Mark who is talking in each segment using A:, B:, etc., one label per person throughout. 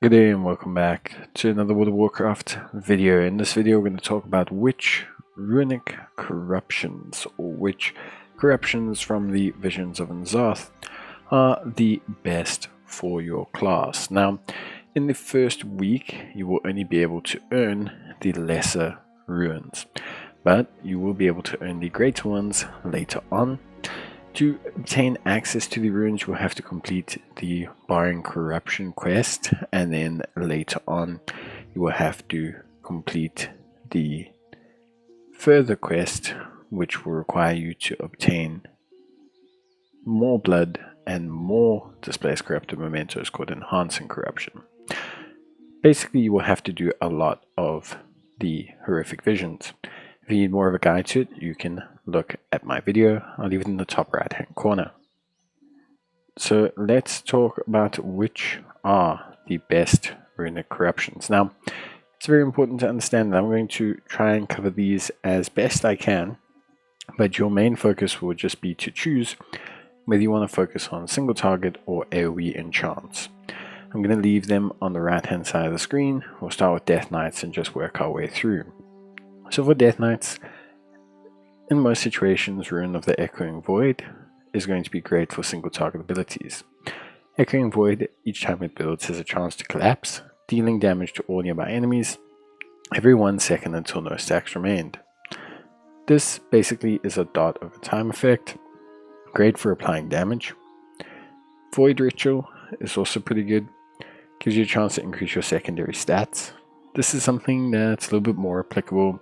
A: Good day and welcome back to another World of Warcraft video. In this video we're going to talk about which runic corruptions or which corruptions from the Visions of N'Zoth are the best for your class. Now in the first week you will only be able to earn the lesser runes, but you will be able to earn the greater ones later on. To obtain access to the runes, you will have to complete the Barring Corruption quest, and then later on you will have to complete the further quest, which will require you to obtain more blood and more Displaced Corrupted Mementos called Enhancing Corruption. Basically, you will have to do a lot of the horrific visions. If you need more of a guide to it, you can look at my video. I'll leave it in the top right hand corner. So let's talk about which are the best runic corruptions. Now, it's very important to understand that I'm going to try and cover these as best I can, but your main focus will just be to choose whether you want to focus on single target or AoE enchants. I'm going to leave them on the right hand side of the screen. We'll start with Death Knights and just work our way through. So for Death Knights, in most situations, Rune of the Echoing Void is going to be great for single target abilities. Echoing Void, each time it builds, has a chance to collapse, dealing damage to all nearby enemies every 1 second until no stacks remained. This basically is a dot over time effect, great for applying damage. Void Ritual is also pretty good, gives you a chance to increase your secondary stats. This is something that's a little bit more applicable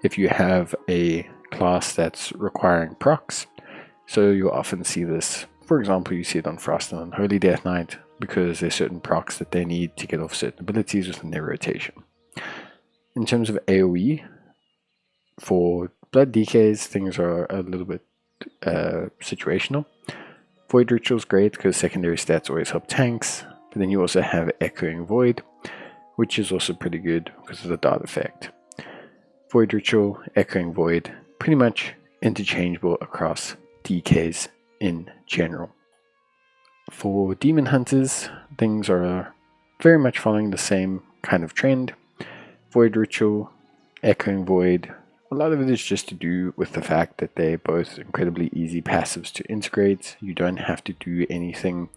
A: if you have a class that's requiring procs. So you'll often see this, for example, you see it on Frost and Unholy Death Knight, because there's certain procs that they need to get off certain abilities within their rotation. In terms of AoE, for Blood DKs, things are a little bit situational. Void Ritual is great because secondary stats always help tanks, but then you also have Echoing Void, which is also pretty good because of the dart effect. Void Ritual, Echoing Void, pretty much interchangeable across DKs in general. For Demon Hunters, things are very much following the same kind of trend. Void Ritual, Echoing Void, a lot of it is just to do with the fact that they're both incredibly easy passives to integrate. You don't have to do anything.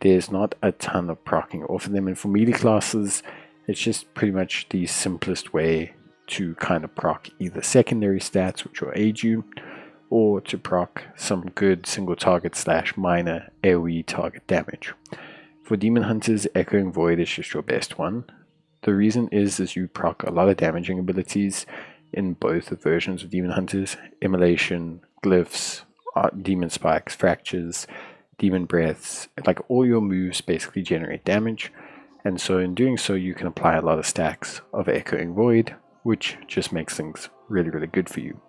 A: There's not a ton of proccing off of them, and for melee classes, it's just pretty much the simplest way to kind of proc either secondary stats, which will aid you, or to proc some good single target / minor AoE target damage. For Demon Hunters, Echoing Void is just your best one. The reason is you proc a lot of damaging abilities in both the versions of Demon Hunters: Immolation, Glyphs, Demon Spikes, Fractures, Demon Breaths. Like, all your moves basically generate damage. And so in doing so, you can apply a lot of stacks of Echoing Void, which just makes things really, really good for you.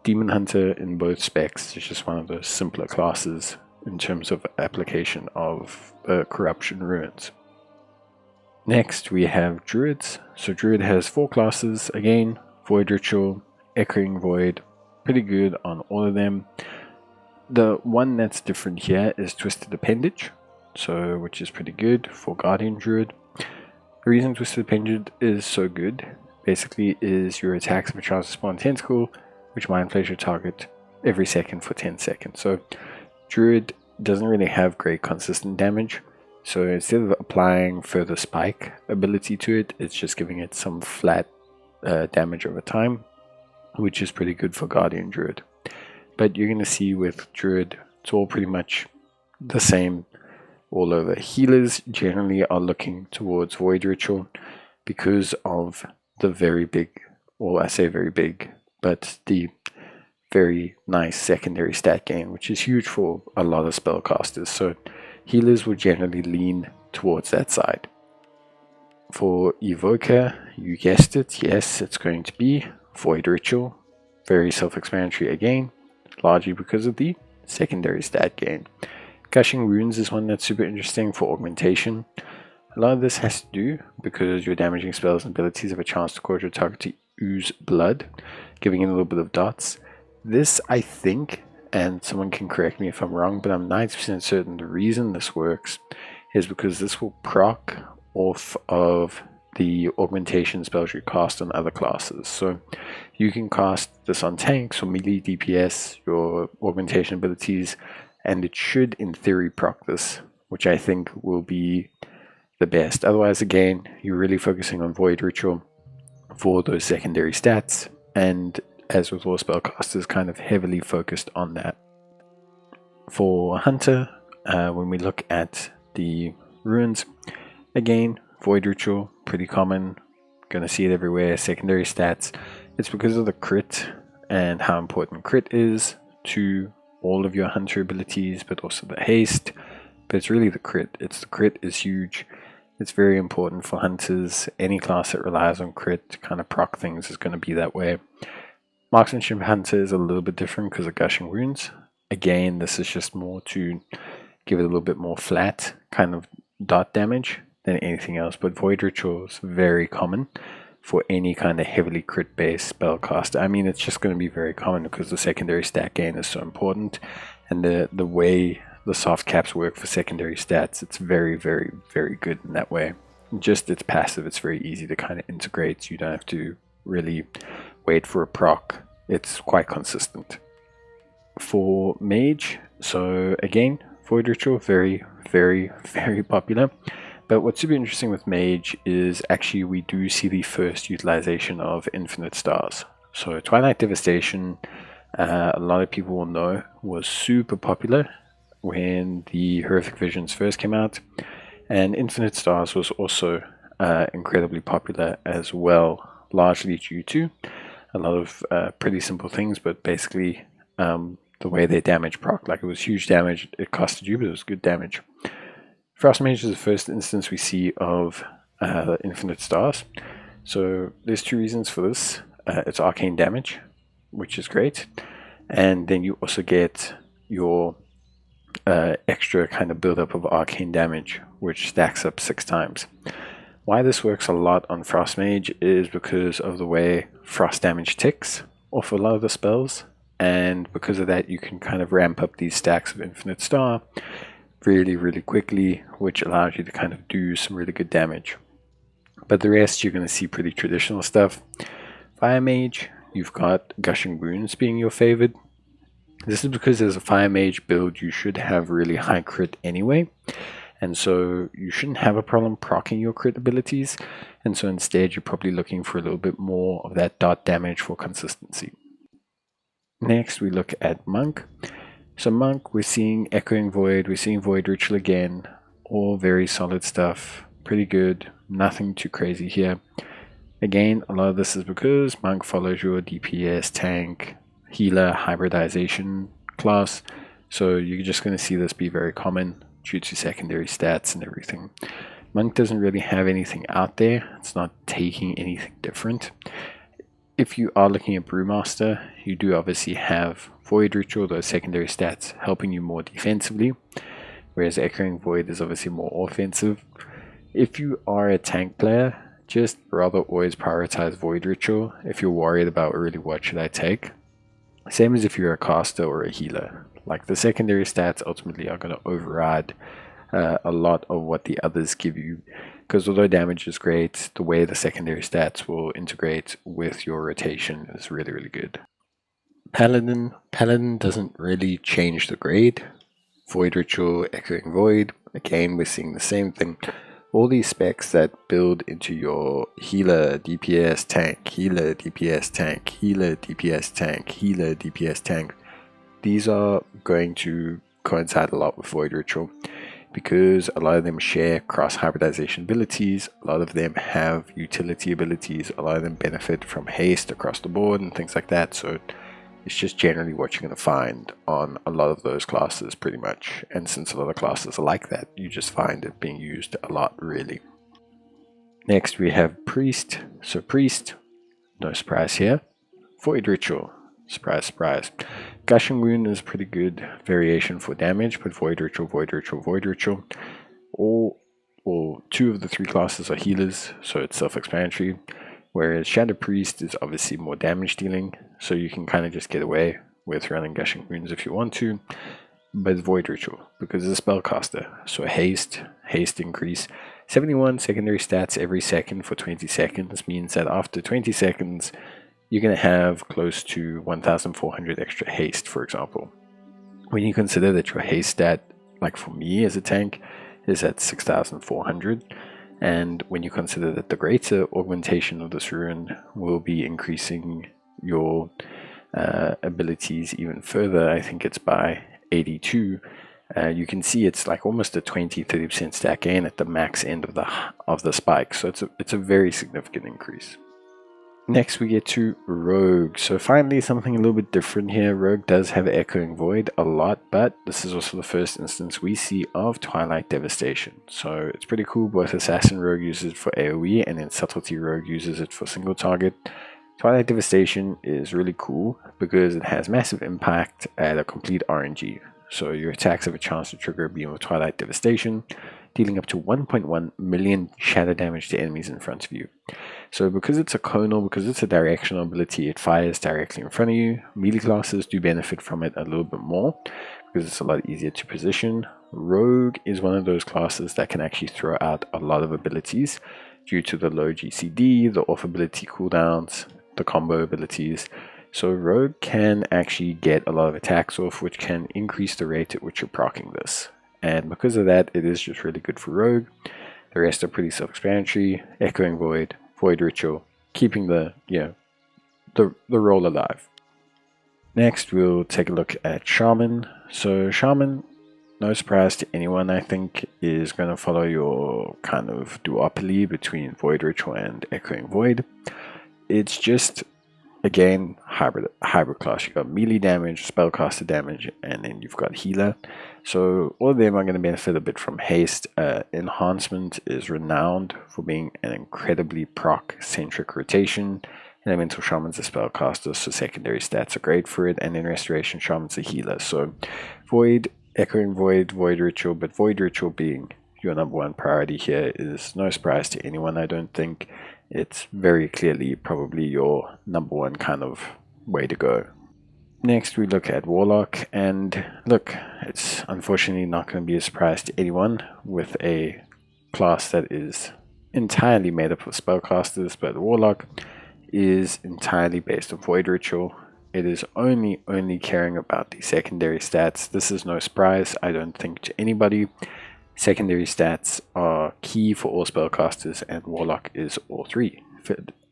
A: Demon Hunter in both specs is just one of those simpler classes in terms of application of corruption runes. Next, we have Druids. So Druid has 4 classes. Again, Void Ritual, Echoing Void, pretty good on all of them. The one that's different here is Twisted Appendage, which is pretty good for Guardian Druid. The reason Twisted Appendage is so good basically is your attacks have a chance to spawn Tentacle, which mind flays your target every second for 10 seconds. So Druid doesn't really have great consistent damage, so instead of applying further spike ability to it, it's just giving it some flat damage over time, which is pretty good for Guardian Druid. But you're going to see with Druid, it's all pretty much the same all over. Healers generally are looking towards Void Ritual because of the very big, or I say very big, but the very nice secondary stat gain, which is huge for a lot of spellcasters. So healers will generally lean towards that side. For Evoker, you guessed it, yes, it's going to be Void Ritual. Very self-explanatory again, largely because of the secondary stat gain. Gushing Runes is one that's super interesting for augmentation. A lot of this has to do because your damaging spells and abilities have a chance to cause your target to ooze blood, giving it a little bit of dots. This, I think, and someone can correct me if I'm wrong, but I'm 90% certain the reason this works is because this will proc off of the augmentation spells you cast on other classes. So you can cast this on tanks or melee DPS, your augmentation abilities, and it should in theory proc this, which I think will be the best. Otherwise, again, you're really focusing on Void Ritual for those secondary stats, and as with all spellcasters, kind of heavily focused on that. For Hunter, when we look at the runes, again, Void Ritual, pretty common, gonna see it everywhere. Secondary stats, it's because of the crit and how important crit is to all of your Hunter abilities, but also the haste. But it's really the crit. The crit is huge. It's very important for Hunters. Any class that relies on crit to kind of proc things is going to be that way. Marksmanship Hunter is a little bit different because of Gushing Wounds. Again, this is just more to give it a little bit more flat kind of dot damage than anything else. But Void Ritual is very common for any kind of heavily crit based spellcaster. I mean, it's just going to be very common because the secondary stat gain is so important, and the way the soft caps work for secondary stats, it's very, very, very good in that way. Just it's passive, it's very easy to kind of integrate. You don't have to really wait for a proc. It's quite consistent. For Mage, so again, Void Ritual, very, very, very popular. But what's super interesting with Mage is actually we do see the first utilization of Infinite Stars. So Twilight Devastation, a lot of people will know, was super popular when the Horrific Visions first came out, and Infinite Stars was also incredibly popular as well, largely due to a lot of pretty simple things, but basically the way they damage proc, like it was huge damage, it costed you, but it was good damage. Frost Mage is the first instance we see of Infinite Stars. So there's two reasons for this. It's arcane damage, which is great, and then you also get your extra kind of buildup of arcane damage, which stacks up 6 times. Why this works a lot on Frost Mage is because of the way frost damage ticks off a lot of the spells, and because of that you can kind of ramp up these stacks of Infinite Star really, really quickly, which allows you to kind of do some really good damage. But the rest you're going to see pretty traditional stuff. Fire Mage, you've got Gushing Wounds being your favored. This is because as a Fire Mage build you should have really high crit anyway, and so you shouldn't have a problem proccing your crit abilities, and so instead you're probably looking for a little bit more of that dot damage for consistency. Next we look at Monk. So Monk, we're seeing Echoing Void, we're seeing Void Ritual again, all very solid stuff, pretty good, nothing too crazy here. Again, a lot of this is because Monk follows your DPS, tank, healer, hybridization class, so you're just going to see this be very common due to secondary stats and everything. Monk doesn't really have anything out there, it's not taking anything different. If you are looking at Brewmaster, you do obviously have Void Ritual, those secondary stats helping you more defensively, whereas Echoing Void is obviously more offensive. If you are a tank player, just rather always prioritize Void Ritual if you're worried about really what should I take. Same as if you're a caster or a healer. Like the secondary stats ultimately are going to override a lot of what the others give you, because although damage is great, the way the secondary stats will integrate with your rotation is really, really good. Paladin doesn't really change the grade. Void Ritual, Echoing Void, again we're seeing the same thing. All these specs that build into your healer, DPS, tank, healer, DPS, tank, healer, DPS, tank, healer, DPS, tank, these are going to coincide a lot with Void Ritual, because a lot of them share cross hybridization abilities, a lot of them have utility abilities, a lot of them benefit from haste across the board and things like that. So it's just generally what you're going to find on a lot of those classes pretty much, and since a lot of classes are like that, you just find it being used a lot really. Next we have Priest. So Priest, no surprise here. Void Ritual, surprise, surprise. Gushing Wound is pretty good variation for damage, but Void Ritual, Void Ritual, Void Ritual. All 2 of the 3 classes are healers, so it's self-explanatory. Whereas Shadow Priest is obviously more damage dealing, so you can kind of just get away with running Gushing Wounds if you want to. But Void Ritual, because it's a spellcaster, so haste increase, 71 secondary stats every second for 20 seconds means that after 20 seconds, you're going to have close to 1,400 extra haste, for example. When you consider that your haste stat, like for me as a tank, is at 6,400, and when you consider that the greater augmentation of this rune will be increasing your abilities even further, I think it's by 82, you can see it's like almost a 20-30% stack gain at the max end of the spike, so it's a very significant increase. Next we get to Rogue. So finally something a little bit different here. Rogue does have Echoing Void a lot, but this is also the first instance we see of Twilight Devastation. So it's pretty cool. Both Assassin Rogue uses it for AoE and then Subtlety Rogue uses it for single target. Twilight Devastation is really cool because it has massive impact at a complete RNG. So your attacks have a chance to trigger a beam of Twilight Devastation, dealing up to 1.1 million shadow damage to enemies in front of you. So because it's a conal, because it's a directional ability, it fires directly in front of you. Melee classes do benefit from it a little bit more because it's a lot easier to position. Rogue is one of those classes that can actually throw out a lot of abilities due to the low GCD, the off ability cooldowns, the combo abilities. So Rogue can actually get a lot of attacks off, which can increase the rate at which you're proccing this. And because of that, it is just really good for Rogue. The rest are pretty self-explanatory. Echoing Void, Void Ritual, keeping the role alive. Next, we'll take a look at Shaman. So Shaman, no surprise to anyone, I think, is going to follow your kind of duopoly between Void Ritual and Echoing Void. It's just, again, hybrid class. You've got melee damage, spellcaster damage, and then you've got healer. So all of them are going to benefit a bit from haste. Enhancement is renowned for being an incredibly proc-centric rotation. Elemental Shaman's a spellcaster, so secondary stats are great for it. And then Restoration Shaman's a healer. So Void, Echoing Void, Void Ritual, but Void Ritual being your number one priority here is no surprise to anyone, I don't think. It's very clearly probably your number one kind of way to go. Next we look at Warlock, and look, it's unfortunately not going to be a surprise to anyone with a class that is entirely made up of spellcasters, but Warlock is entirely based on Void Ritual. It is only caring about the secondary stats. This is no surprise, I don't think, to anybody. Secondary stats are key for all spellcasters, and Warlock is all three.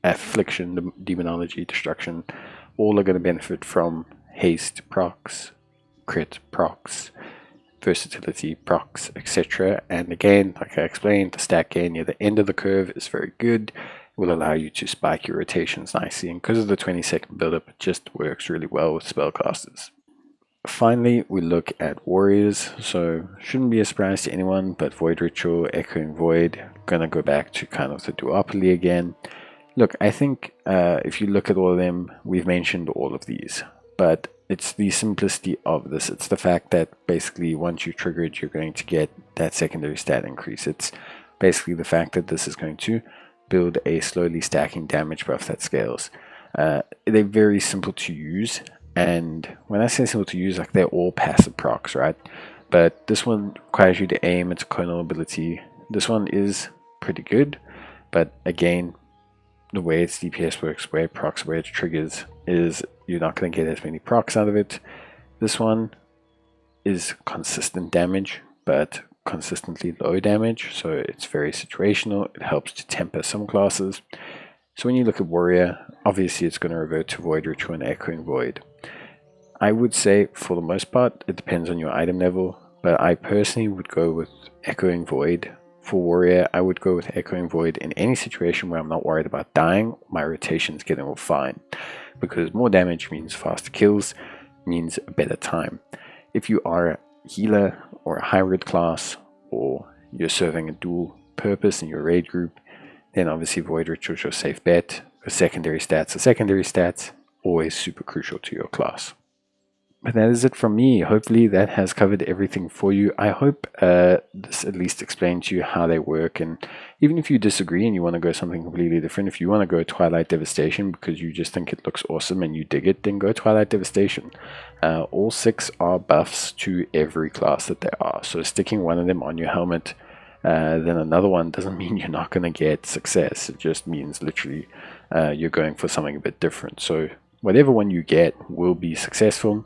A: Affliction, Demonology, Destruction, all are going to benefit from haste procs, crit procs, versatility procs, etc. And again, like I explained, the stack gain near the end of the curve is very good. It will allow you to spike your rotations nicely, and because of the 20-second buildup, it just works really well with spellcasters. Finally, we look at warriors. So shouldn't be a surprise to anyone, but Void Ritual, Echoing Void, gonna go back to kind of the duopoly again. Look, I think if you look at all of them, we've mentioned all of these, but it's the simplicity of this. It's the fact that basically once you trigger it, you're going to get that secondary stat increase. It's basically the fact that this is going to build a slowly stacking damage buff that scales. They're very simple to use. And when I say simple to use, like they're all passive procs, right? But this one requires you to aim. It's a conal ability. This one is pretty good, but again, the way its DPS works, where it procs, where it triggers, is you're not going to get as many procs out of it. This one is consistent damage, but consistently low damage, so it's very situational. It helps to temper some classes. So when you look at Warrior, obviously it's going to revert to Void Ritual and Echoing Void. I would say for the most part, it depends on your item level, but I personally would go with Echoing Void. For Warrior, I would go with Echoing Void in any situation where I'm not worried about dying. My rotation's getting all fine, because more damage means faster kills, means a better time. If you are a healer or a hybrid class, or you're serving a dual purpose in your raid group, then obviously Void Ritual is your safe bet. The secondary stats are secondary stats, always super crucial to your class. But that is it from me. Hopefully that has covered everything for you. I hope this at least explained to you how they work, and even if you disagree and you want to go something completely different, if you want to go Twilight Devastation because you just think it looks awesome and you dig it, then go Twilight Devastation. All 6 are buffs to every class that there are, so sticking one of them on your helmet then another one doesn't mean you're not going to get success. It just means literally you're going for something a bit different. So whatever one you get will be successful.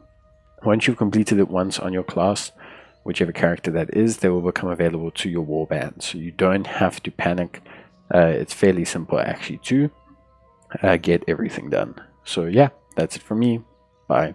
A: Once you've completed it once on your class, whichever character that is, they will become available to your warband. So you don't have to panic. It's fairly simple actually to get everything done. So yeah, that's it from me. Bye.